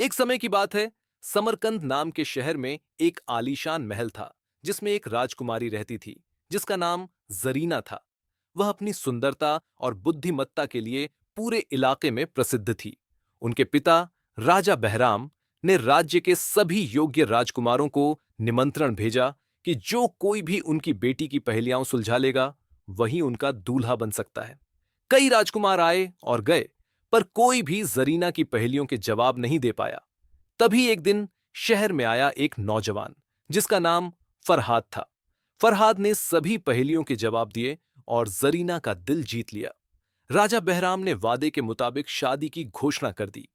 एक समय की बात है। समरकंद नाम के शहर में एक आलीशान महल था, जिसमें एक राजकुमारी रहती थी, जिसका नाम जरीना था। वह अपनी सुंदरता और बुद्धिमत्ता के लिए पूरे इलाके में प्रसिद्ध थी। उनके पिता राजा बहराम ने राज्य के सभी योग्य राजकुमारों को निमंत्रण भेजा कि जो कोई भी उनकी बेटी की पहेलियां सुलझा लेगा, वही उनका दूल्हा बन सकता है। कई राजकुमार आए और गए, पर कोई भी जरीना की पहेलियों के जवाब नहीं दे पाया। तभी एक दिन शहर में आया एक नौजवान, जिसका नाम फरहाद था। फरहाद ने सभी पहेलियों के जवाब दिए और जरीना का दिल जीत लिया। राजा बहराम ने वादे के मुताबिक शादी की घोषणा कर दी।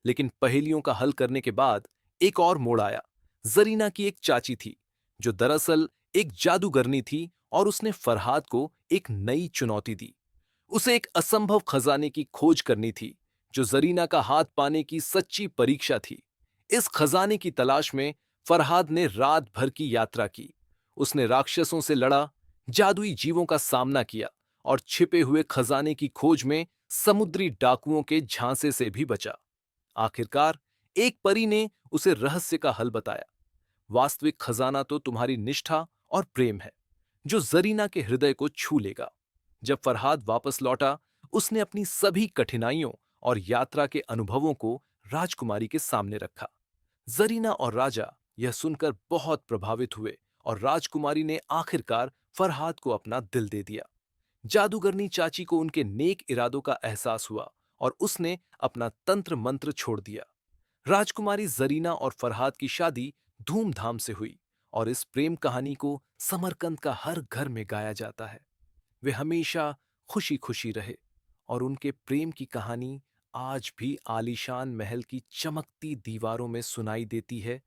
लेकिन पहेलियों का हल करने के बाद एक और मोड़ आया। जरीना की एक चाची थी, जो दरअसल एक जादूगरनी थी, और उसने फरहाद को एक नई चुनौती दी। उसे एक असंभव खजाने की खोज करनी थी, जो जरीना का हाथ पाने की सच्ची परीक्षा थी। इस खजाने की तलाश में फरहाद ने रात भर की यात्रा की। उसने राक्षसों से लड़ा, जादुई जीवों का सामना किया, और छिपे हुए खजाने की खोज में समुद्री डाकुओं के झांसे से भी बचा। आखिरकार एक परी ने उसे रहस्य का हल बताया। वास्तविक खजाना तो तुम्हारी निष्ठा और प्रेम है, जो जरीना के हृदय को छू लेगा। जब फरहाद वापस लौटा, उसने अपनी सभी कठिनाइयों और यात्रा के अनुभवों को राजकुमारी के सामने रखा। जरीना और राजा यह सुनकर बहुत प्रभावित हुए, और राजकुमारी ने आखिरकार फरहाद को अपना दिल दे दिया। जादूगरनी चाची को उनके नेक इरादों का एहसास हुआ, और उसने अपना तंत्र मंत्र छोड़ दिया। राजकुमारी जरीना और फरहाद की शादी धूमधाम से हुई, और इस प्रेम कहानी को समरकंद का हर घर में गाया जाता है। वे हमेशा खुशी खुशी रहे, और उनके प्रेम की कहानी आज भी आलीशान महल की चमकती दीवारों में सुनाई देती है,